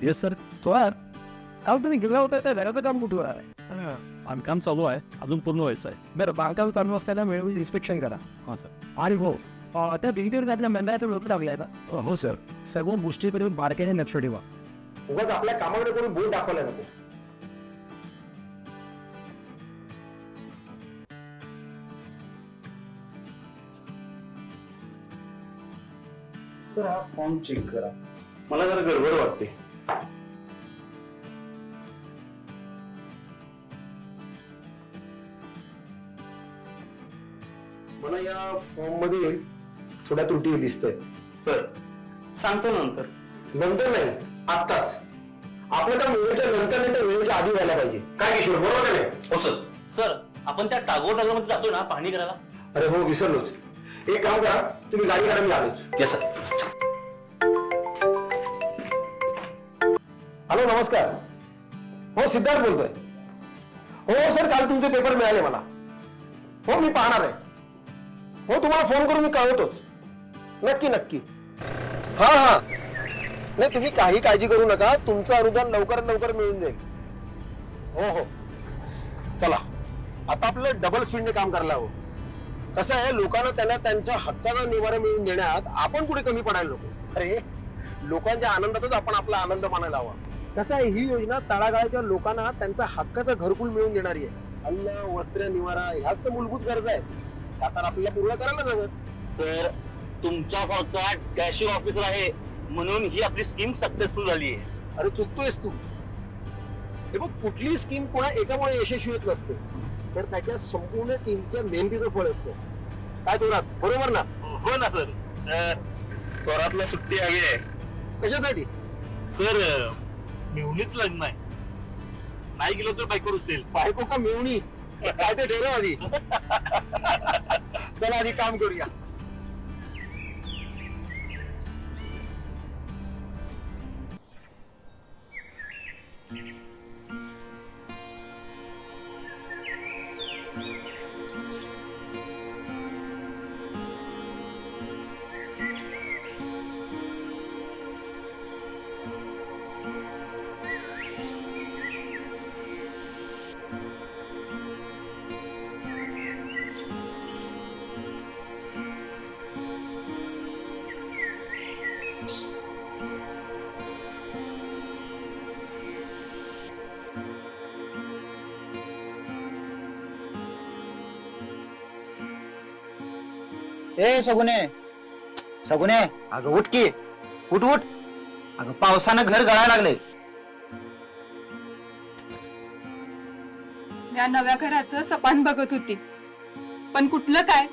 Yes sir. Sir काल तुम्ही गेला होता त्या घराचं काम कुठे आहे? बांधकाम चालू आहे, अजून पूर्ण व्हायचं आहे. बरं, बांधकाम चालू असताना वेळोवेळी इन्स्पेक्शन करा. हां सर. आणि हो, त्या भिंतीवर आपल्या मंडळाचं लोक लागले आहे ना? हो सर. सर्व गोष्टीकडे बारकाईने लक्ष ठेवा. उगाच आपल्या कामाकडे कोणी बोट दाखवला नको. सर हा फॉर्म चेक करा. मला जरा गडबड वाटते. मला या फॉर्म मध्ये थोड्या त्रुटी दिसत. बर, सांगतो नंतर. नंतर नाही, आत्ताच. आपलं त्या वेळेच्या नंतर नाही तर वेळेच्या आधी व्हायला पाहिजे. काय किशोर, बरोबर नाही? हो सर. सर आपण त्या टागोर नगरमध्ये जातो ना पाहणी करायला? अरे हो, विसरलोच. एक काम करा, तुम्ही गाडी काढा, मी आलोच. Yes sir. हॅलो, नमस्कार. हो, सिद्धार्थ बोलतोय. हो सर, काल तुमचे पेपर मिळाले मला. हो, मी पाहणार आहे. हो, तुम्हाला फोन करून मी कळवतोच. नक्की नक्की. हा हा, नाही तुम्ही काही काळजी करू नका. तुमचं अनुदान लवकरात लवकर मिळून जाईल. हो हो, चला आता आपलं डबल स्पीडने काम करायला हवं. कसं आहे, लोकांना त्यांना त्यांच्या हक्काचा निवारा मिळवून देण्यात आपण कुठे कमी पडायला नको. अरे, लोकांच्या आनंदातच आपण आपला आनंद मानायला हवा. कसं आहे, ही योजना तळागाळाच्या लोकांना त्यांचा हक्काचं घरकुल मिळवून देणारी आहे. अन्न, वस्त्र, निवारा ह्याच तर मूलभूत गरजा आहेत. त्या तर आपल्याला पूर्ण करायला हवं. सर तुमच्यासारखा कॅशियर ऑफिसर आहे म्हणून ही आपली स्कीम सक्सेसफुल झाली आहे. अरे चुकतोयस तू. हे बघ, कुठली स्कीम कोणा एकामुळे यशस्वी होत नसते, तर त्याच्या संपूर्ण टीमच्या मेहनतीचं फळ असतं. काय थोरात, बरोबर ना? हो ना सर. सर थोरातला सुट्टी हवी आहे. कशासाठी? सर मेहुणीच लग्न आहे, नाही गेलो तर बायको रुसेल. बायको का मेवणी? काय ते ठरव आधी. चला आधी काम करूया. ए सगुने, सगुने, अगं उठ की, उठ उठ. अगं पावसानं घर गळायला लागले. या नव्या घराचं सपान बघत होती, पण कुठलं काय,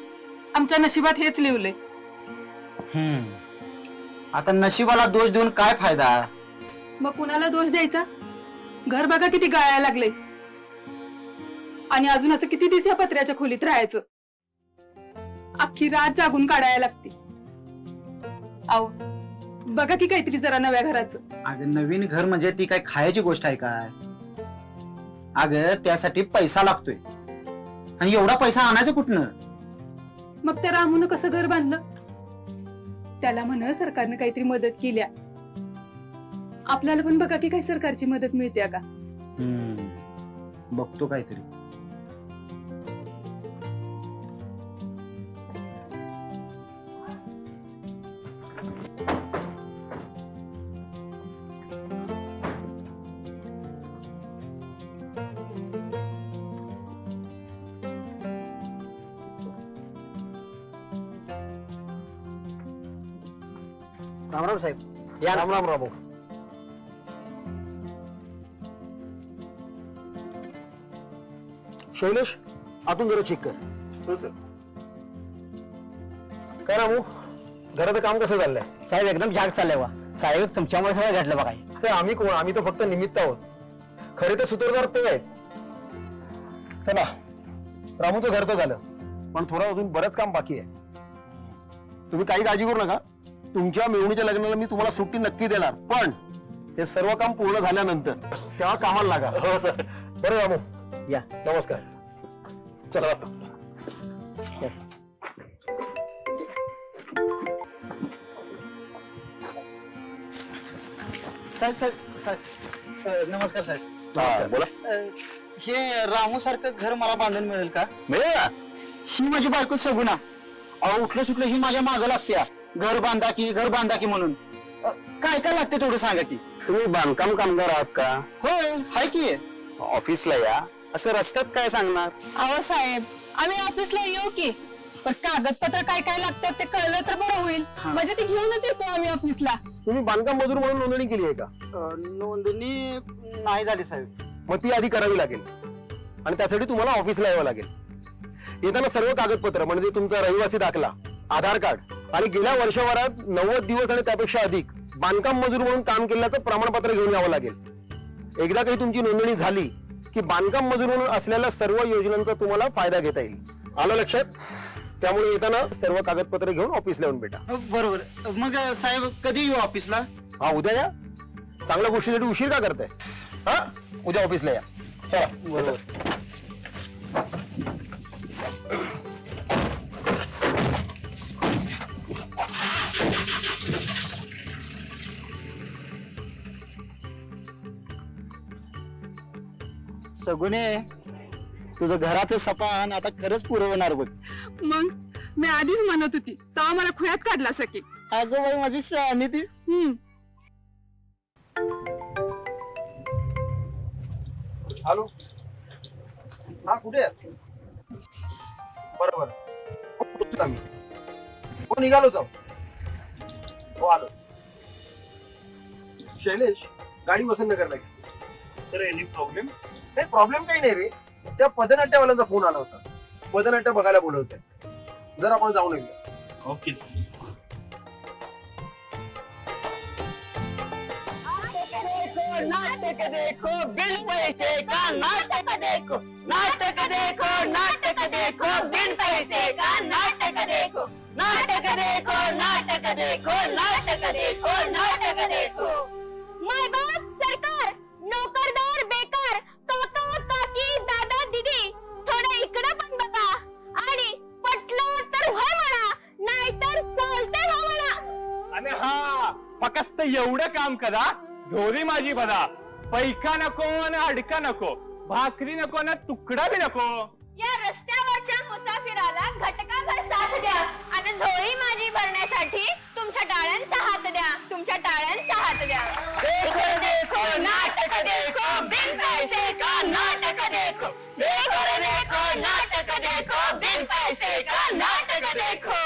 आमच्या नशिबात हेच लिवले. आता नशिबाला दोष देऊन काय फायदा? मग कुणाला दोष द्यायचा? घर बघा किती गळायला लागले, आणि अजून असं किती दिवस या पत्र्याच्या खोलीत राहायचं? अख्खी रात जागून काढायला लागते. आओ बघा की काहीतरी जरा नव्या घराचं. अगं नवीन घर म्हणजे ती काय खायची गोष्ट आहे काय? अगं त्यासाठी पैसा लागतोय, आणि एवढा पैसा आणायचा कुठनं? मग त्या रामून कसं घर बांधलं? त्याला म्हण सरकारनं काहीतरी मदत केल्या. आपल्याला पण बघा की काही सरकारची मदत मिळते का? बघतो काहीतरी. रामराम साहेब. या. राम राम राम. शैलेश, आतून जरा चेक कर. हो सर. काय रामू, घराचं काम कसं चाललंय? साहेब एकदम झाग चाललंय वा. साहेब तुमच्यामुळे सगळं घडलं बघा. अरे आम्ही कोण? आम्ही तर फक्त निमित्त आहोत. खरे तर सूत्रधार ते आहेत. चला, रामूचं घर तर झालं, पण थोडं अजून बरंच काम बाकी आहे. तुम्ही काही काळजी करू नका. तुमच्या मेहुणीच्या लग्नाला मी तुम्हाला सुट्टी नक्की देणार, पण हे सर्व काम पूर्ण झाल्यानंतर तेव्हा कामाला लागा. हो सर. बरं रामू, या. नमस्कार. चला. साहेब नमस्कार साहेब. बोला. हे रामू सारखं घर मला बांधून मिळेल का? मिळेल ना. ही माझी बायको सगुना. अहो उठलं सुटलं ही माझ्या मागं लागते, घर बांधा की म्हणून. काय काय लागते थोडं सांगा की. तुम्ही बांधकाम कामगार आहात का? होय हाय की. ऑफिसला या. असं रस्त्यात काय सांगणार? अहो साहेब, आम्ही ऑफिसला येऊ की, पण कागदपत्र काय काय लागतात ते कळलं तर बरं होईल. म्हणजे ते घेऊनच येतो आम्ही ऑफिसला. तुम्ही बांधकाम मजूर म्हणून नोंदणी केली आहे का? नोंदणी नाही झाली साहेब. मग ती आधी करावी लागेल आणि त्यासाठी तुम्हाला ऑफिसला यावं लागेल. येताना सर्व कागदपत्र म्हणजे तुमचा रहिवासी दाखला, आधार कार्ड आणि गेल्या वर्षभरात 90 दिवस आणि त्यापेक्षा अधिक बांधकाम मजूर म्हणून काम केल्याचं प्रमाणपत्र घेऊन यावं लागेल. एकदा काही तुमची नोंदणी झाली की बांधकाम मजूर म्हणून असलेल्या सर्व योजनांचा तुम्हाला फायदा घेता येईल. आलं लक्षात? त्यामुळे येताना सर्व कागदपत्र घेऊन ऑफिसला येऊन भेटा. बरोबर. मग साहेब कधी येऊ ऑफिसला? हा उद्या या. चांगल्या गोष्टीसाठी उशीर का करताय? हा उद्या ऑफिसला या. चला. सगुने तुझं घराचं सपान आता खरंच पुरवणार बघ. मग मी आधीच म्हणत होती तेव्हा मला खुळ्यात काढला सकी. अगं बाई माझी शहाणी ती. हॅलो. हा कुठे आहे? बरोबर. हो निघालो जाऊ. हो आलो. शैलेश गाडी वसंतनगरला गेली. Sir any problem? नाही प्रॉब्लेम काही नाही रे. त्या पथनाट्यवाल्यांचा फोन आला होता. पथनाट्य बघायला बोलवतोय. जर आपण जाऊन येऊया. Okay sir. नाटक देखो बिन पैसे का नाटक देखो, नाटक देखो नाटक देखो बिन पैसे का नाटक देखो, नाटक देखो नाटक देखो नाटक देखो नाटक देखो. माय बाप सरकार, नोकरदार बेकार, काका काकी दादा दीदी थोडं इकडे पण बघा आणि पटलं तर व्हा म्हणा, नाहीतर चालते व्हा म्हणा. आणि हा फक्त एवढं काम करा, झोरी माझी भरा, पैका नको ना अडका नको, भाकरी नको ना तुकडा बी नको. या रस्त्यावरच्या मुसाफिराला घटकाभर साथ द्या आणि झोळी माझी भरण्यासाठी तुमच्या टाळ्यांचा हात द्या, तुमच्या टाळ्यांचा हात द्या. देखो देखो नाटक देखो बिन पैसे का नाटक देखो, देखो देखो नाटक देखो बिन पैसे का नाटक देखो.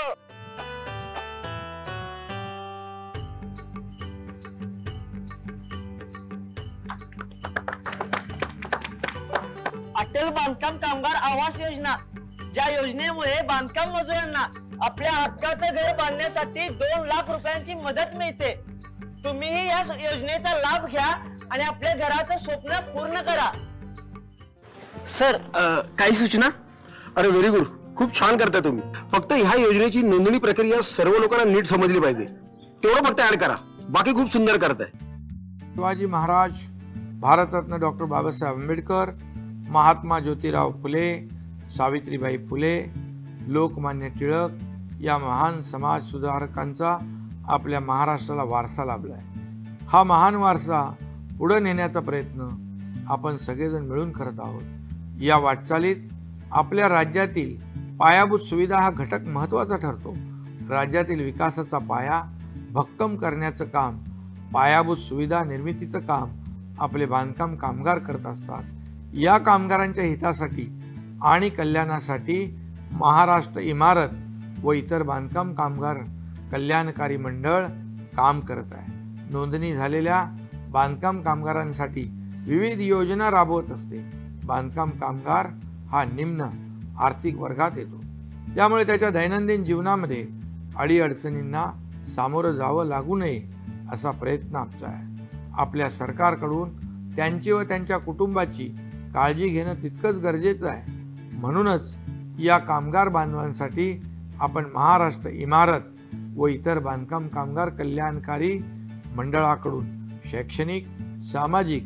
अटल बांधकाम कामगार आवास योजना, ज्या योजनेमुळे बांधकाम मजुरांना आपल्या हक्काचं घर बांधण्यासाठी 2 लाख रुपयांची मदत मिळते. तुम्हीही या योजनेचा लाभ घ्या आणि आपल्या घराचं स्वप्न पूर्ण करा. सर काही सूचना? अरे व्हेरी गुड. खूप छान करताय तुम्ही. फक्त ह्या योजनेची नोंदणी प्रक्रिया सर्व लोकांना नीट समजली पाहिजे. तेवढं फक्त ऍड करा. बाकी खूप सुंदर करताय. शिवाजी महाराज, भारतरत्न डॉक्टर बाबासाहेब आंबेडकर, महात्मा ज्योतिराव फुले, सावित्रीबाई फुले, लोकमान्य टिळक या महान समाज सुधारकांचा आपल्या महाराष्ट्राला वारसा लाभला आहे. हा महान वारसा पुढे नेण्याचा प्रयत्न आपण सगळेजण मिळून करत आहोत. या वाटचालीत आपल्या राज्यातील पायाभूत सुविधा हा घटक महत्त्वाचा ठरतो. राज्यातील विकासाचा पाया भक्कम करण्याचं काम, पायाभूत सुविधा निर्मितीचं काम आपले बांधकाम कामगार करत असतात. या कामगारांच्या हितासाठी आणि कल्याणासाठी महाराष्ट्र इमारत व इतर बांधकाम कामगार कल्याणकारी मंडळ काम करत आहे. नोंदणी झालेल्या बांधकाम कामगारांसाठी विविध योजना राबवत असते. बांधकाम कामगार हा निम्न आर्थिक वर्गात येतो, त्यामुळे त्याच्या दैनंदिन जीवनामध्ये अडीअडचणींना सामोरं जावं लागू नये असा प्रयत्न आमचा आहे. आपल्या सरकारकडून त्यांची व त्यांच्या कुटुंबाची काळजी घेणं तितकंच गरजेचं आहे. म्हणूनच या कामगार बांधवांसाठी आपण महाराष्ट्र इमारत व इतर बांधकाम कामगार कल्याणकारी मंडळाकडून शैक्षणिक, सामाजिक,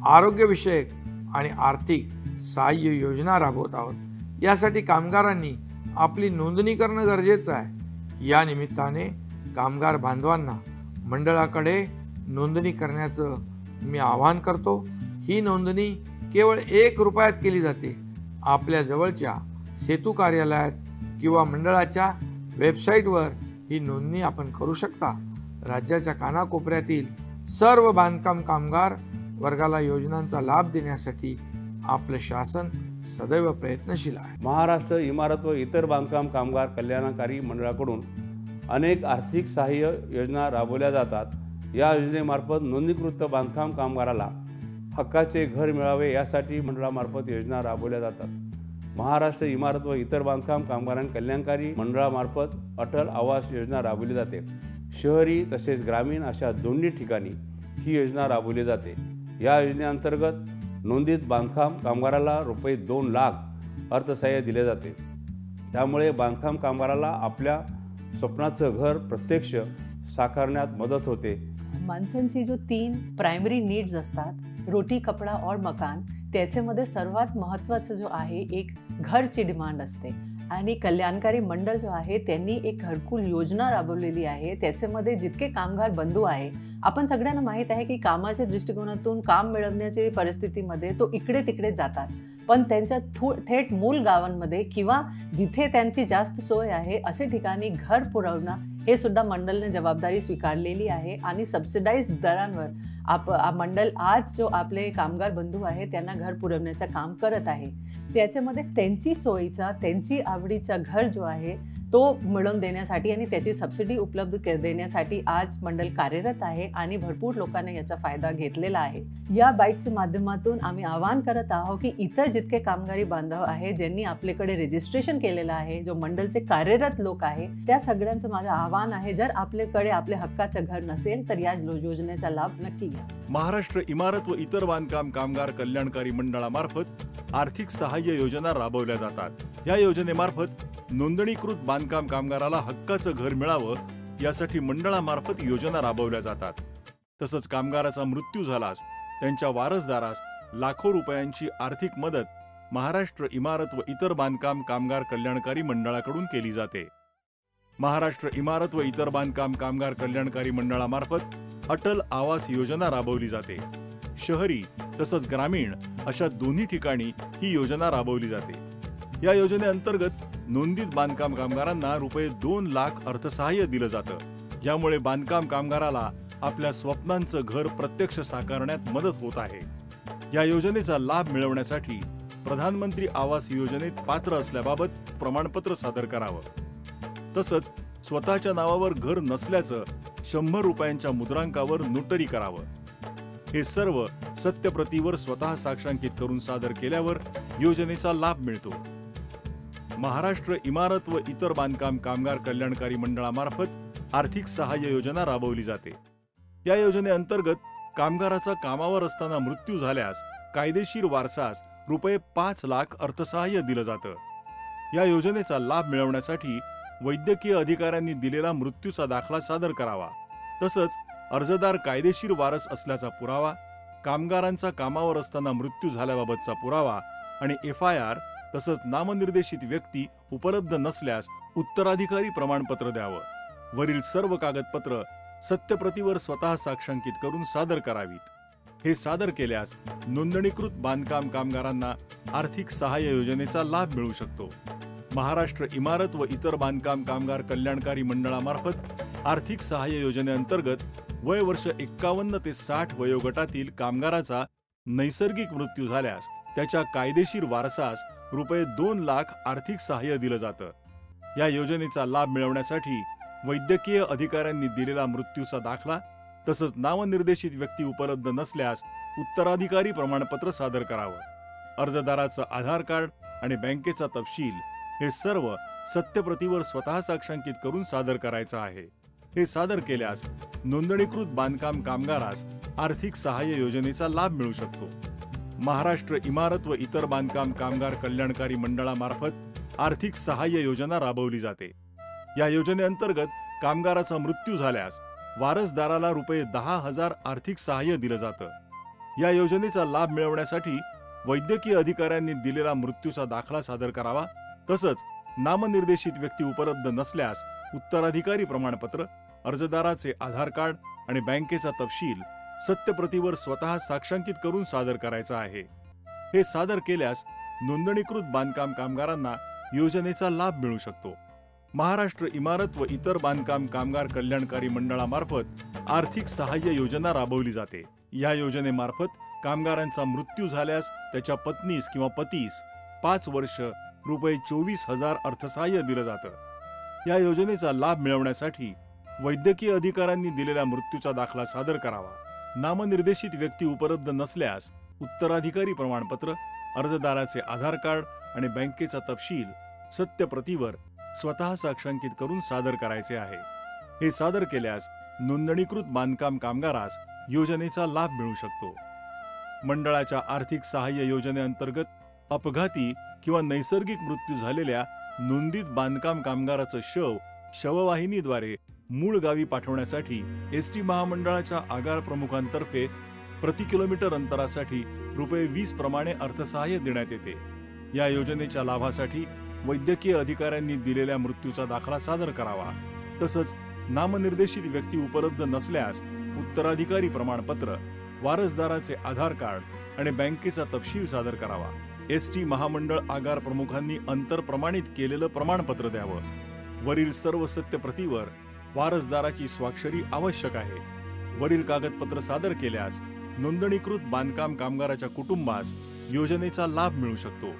आरोग्यविषयक आणि आर्थिक सहाय्य योजना राबवत आहोत. यासाठी कामगारांनी आपली नोंदणी करणं गरजेचं आहे. या निमित्ताने कामगार बांधवांना मंडळाकडे नोंदणी करण्याचं मी आवाहन करतो. ही नोंदणी केवळ 1 रुपयात केली जाते. आपल्या जवळच्या सेतू कार्यालयात किंवा मंडळाच्या वेबसाईटवर ही नोंदणी आपण करू शकता. राज्याच्या कानाकोपऱ्यातील सर्व बांधकाम कामगार वर्गाला योजनांचा लाभ देण्यासाठी आपलं शासन सदैव प्रयत्नशील आहे. महाराष्ट्र इमारत व इतर बांधकाम कामगार कल्याणकारी मंडळाकडून अनेक आर्थिक सहाय्य योजना राबवल्या जातात. या योजनेमार्फत नोंदणीकृत बांधकाम कामगाराला हक्काचे घर मिळावे यासाठी मंडळामार्फत योजना राबवल्या जातात. महाराष्ट्र इमारत व इतर बांधकाम कामगारां कल्याणकारी मंडळामार्फत अटल आवास योजना राबवली जाते. शहरी तसेच ग्रामीण अशा दोन्ही ठिकाणी ही योजना राबवली जाते. या योजनेअंतर्गत नोंदित बांधकाम कामगाराला ₹2 लाख अर्थसहाय्य दिले जाते. त्यामुळे बांधकाम कामगाराला आपल्या स्वप्नाचं घर प्रत्यक्ष साकारण्यात मदत होते. माणसांची जो 3 प्रायमरी नीड्स असतात, रोटी, कपडा और मकान, त्याच्यामध्ये सर्वात महत्त्वाचं जो आहे एक घरची डिमांड असते. आणि कल्याणकारी मंडळ जो आहे त्यांनी एक घरकुल योजना राबवलेली आहे. त्याच्यामध्ये जितके कामगार बंधू आहे, आपण सगळ्यांना माहीत आहे की कामाच्या दृष्टिकोनातून काम मिळवण्याच्या परिस्थितीमध्ये तो इकडे तिकडे जातात, पण त्यांच्या थेट मूल गावांमध्ये किंवा जिथे त्यांची जास्त सोय आहे असे ठिकाणी घर पुरवणं हे सुद्धा मंडळने जबाबदारी स्वीकारलेली आहे. आणि सबसिडाइज दरांवर मंडळ आज जो आपले कामगार बंधू आहे त्यांना घर पुरवण्याचं काम करत आहे. त्याच्यामध्ये त्यांची सोयीचा, त्यांची आवडीचा घर जो आहे तो मिळवून देण्यासाठी आणि त्याची सबसिडी उपलब्ध देण्यासाठी आज मंडळ कार्यरत आहे आणि भरपूर लोकांनी याचा फायदा घेतलेला आहे. या बाईटच्या माध्यमातून आम्ही आवाहन करत आहोत की इतर जितके कामगारी बांधव आहे ज्यांनी आपल्याकडे रजिस्ट्रेशन केलेलं आहे, जो मंडळचे कार्यरत लोक आहे, त्या सगळ्यांचं माझं आवाहन आहे, जर आपल्याकडे आपले हक्काचं घर नसेल तर या योजनेचा लाभ नक्की घ्या. महाराष्ट्र इमारत व इतर बांधकाम कामगार कल्याणकारी मंडळामार्फत आर्थिक सहाय्य योजना राबवल्या जातात. या योजनेमार्फत नोंदणीकृत बांधकाम कामगाराला हक्काचं घर मिळावं यासाठी मंडळामार्फत योजना राबवल्या जातात. तसंच कामगाराचा मृत्यू झाल्यास त्यांच्या वारसदारास लाखो रुपयांची आर्थिक मदत महाराष्ट्र इमारत व इतर बांधकाम कामगार कल्याणकारी मंडळाकडून केली जाते. महाराष्ट्र इमारत व इतर बांधकाम कामगार कल्याणकारी मंडळामार्फत अटल आवास योजना राबवली जाते. शहरी तसंच ग्रामीण अशा दोन्ही ठिकाणी ही योजना राबवली जाते. या योजनेअंतर्गत नोंदित बांधकाम कामगारांना ₹2 लाख अर्थसहाय्य दिलं जातं. यामुळे बांधकाम कामगाराला आपल्या स्वप्नांचं घर प्रत्यक्ष साकारण्यात मदत होत आहे. या योजनेचा लाभ मिळवण्यासाठी प्रधानमंत्री आवास योजनेत पात्र असल्याबाबत प्रमाणपत्र सादर करावं. तसंच स्वतःच्या नावावर घर नसल्याचं ₹100 मुद्रांकावर नोटरी करावं. हे सर्व सत्यप्रतीवर स्वतः साक्षांकित करून सादर केल्यावर योजनेचा लाभ मिळतो. महाराष्ट्र इमारत व इतर बांधकाम कामगार कल्याणकारी मंडळामार्फत आर्थिक सहाय्य योजना राबवली जाते. या योजनेअंतर्गत कामगाराचा कामावर असताना मृत्यू झाल्यास कायदेशीर वारसास ₹5 लाख अर्थसहाय्य दिलं जातं. या योजनेचा लाभ मिळवण्यासाठी वैद्यकीय अधिकाऱ्यांनी दिलेला मृत्यूचा दाखला सादर करावा. तसंच अर्जदार कायदेशीर वारस असल्याचा पुरावा, कामगारांचा कामावर असताना मृत्यू झाल्याबाबतचा पुरावा आणि FIR तसंच नामनिर्देशित व्यक्ती उपलब्ध नसल्यास उत्तराधिकारी प्रमाणपत्र द्यावं. वरील सर्व कागदपत्र सत्यप्रतीवर स्वतः साक्षांकित करून सादर करावीत. हे सादर केल्यास नोंदणीकृत बांधकाम कामगारांना आर्थिक सहाय्य योजनेचा लाभ मिळू शकतो. महाराष्ट्र इमारत व इतर बांधकाम कामगार कल्याणकारी मंडळामार्फत आर्थिक सहाय्य योजनेअंतर्गत वय वर्ष 51 ते 60 वयोगटातील कामगाराचा नैसर्गिक मृत्यू झाल्यास त्याच्या कायदेशीर वारसास ₹2 लाख आर्थिक सहाय्य दिलं जातं. या योजनेचा लाभ मिळवण्यासाठी वैद्यकीय अधिकाऱ्यांनी दिलेला मृत्यूचा दाखला तसंच नामनिर्देशित व्यक्ती उपलब्ध नसल्यास उत्तराधिकारी प्रमाणपत्र सादर करावं. अर्जदाराचं आधार कार्ड आणि बँकेचा तपशील हे सर्व सत्यप्रतीवर स्वतः साक्षांकित करून सादर करायचं आहे. हे सादर केल्यास नोंदणीकृत बांधकाम कामगारास आर्थिक सहाय्य योजनेचा लाभ मिळू शकतो. महाराष्ट्र इमारत व इतर बांधकाम कामगार कल्याणकारी मंडळामार्फत आर्थिक सहाय्य योजना राबवली जाते. या योजनेअंतर्गत कामगाराचा मृत्यू झाल्यास वारसदाराला ₹10,000 आर्थिक सहाय्य दिलं जातं. या योजनेचा लाभ मिळवण्यासाठी वैद्यकीय अधिकाऱ्यांनी दिलेला मृत्यूचा दाखला सादर करावा. तसंच नामनिर्देशित व्यक्ती उपलब्ध नसल्यास उत्तराधिकारी प्रमाणपत्र अर्जदाराचे आधार कार्ड आणि बँकेचा तपशील सत्यप्रतीवर स्वतः साक्षांकित करून सादर करायचा आहे. हे सादर केल्यास नोंदणीकृत बांधकाम कामगारांना योजनेचा लाभ मिळू शकतो. महाराष्ट्र इमारत व इतर बांधकाम कामगार कल्याणकारी मंडळामार्फत आर्थिक सहाय्य योजना राबवली जाते. या योजनेमार्फत कामगारांचा मृत्यू झाल्यास त्याच्या पत्नीस किंवा पतीस 5 वर्ष रुपये 24,000 अर्थसहाय्य दिलं जातं. या योजनेचा लाभ मिळवण्यासाठी वैद्यकीय अधिकाऱ्यांनी दिलेल्या मृत्यूचा दाखला सादर करावा. नामनिर्देशित व्यक्ती उपलब्ध नसल्यास उत्तराधिकारी प्रमाणपत्र, अर्जदाराचे आधार कार्ड आणि बँकेचा तपशील सत्यप्रतीवर स्वतः साक्षांकित करून सादर करायचे आहे. हे सादर केल्यास नोंदणीकृत बांधकाम कामगारास योजनेचा लाभ मिळू शकतो. मंडळाच्या आर्थिक सहाय्य योजनेअंतर्गत अपघाती किंवा नैसर्गिक मृत्यू झालेल्या नोंदीत बांधकाम कामगाराचं शव शववाहिनीद्वारे मूळ गावी पाठवण्यासाठी एसटी महामंडळाच्या आगार प्रमुखांतर्फे प्रति किलोमीटर अंतरासाठी रुपये 20 प्रमाणे अर्थसहाय्य देण्यात येते. या योजनेच्या लाभासाठी वैद्यकीय अधिकाऱ्यांनी दिलेल्या मृत्यूचा दाखला सादर करावा. तसंच नामनिर्देशित व्यक्ती उपलब्ध नसल्यास उत्तराधिकारी प्रमाणपत्र, वारसदाराचे आधार कार्ड आणि बँकेचा तपशील सादर करावा. एसटी महामंडळ आगार प्रमुखांनी अंतरप्रमाणित केलेलं प्रमाणपत्र द्यावं. वरील सर्व सत्यप्रतीवर वारसदाराची स्वाक्षरी आवश्यक आहे. वरील कागदपत्र सादर केल्यास नोंदणीकृत बांधकाम कामगाराच्या कुटुंबास योजनेचा लाभ मिळू शकतो.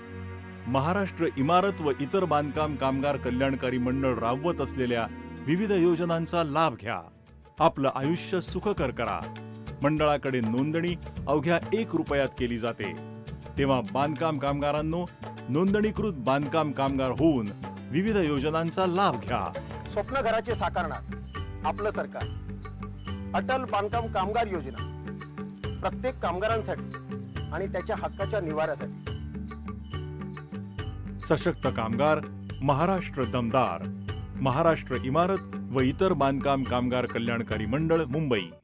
महाराष्ट्र इमारत व इतर बांधकाम कामगार कल्याणकारी मंडळ राबवत असलेल्या विविध योजनांचा लाभ घ्या. आपलं आयुष्य सुखकर करा. मंडळाकडे नोंदणी अवघ्या 1 रुपयात केली जाते. तेव्हा बांधकाम कामगारांनो, नोंदणीकृत बांधकाम कामगार होऊन विविध योजनांचा लाभ घ्या. स्वप्न घराचे साकारणार आपलं सरकार. अटल बांधकाम कामगार योजना प्रत्येक कामगारांसाठी आणि त्याच्या हक्काच्या निवाऱ्यासाठी. सशक्त कामगार, महाराष्ट्र दमदार. महाराष्ट्र इमारत व इतर बांधकाम कामगार कल्याणकारी मंडळ, मुंबई.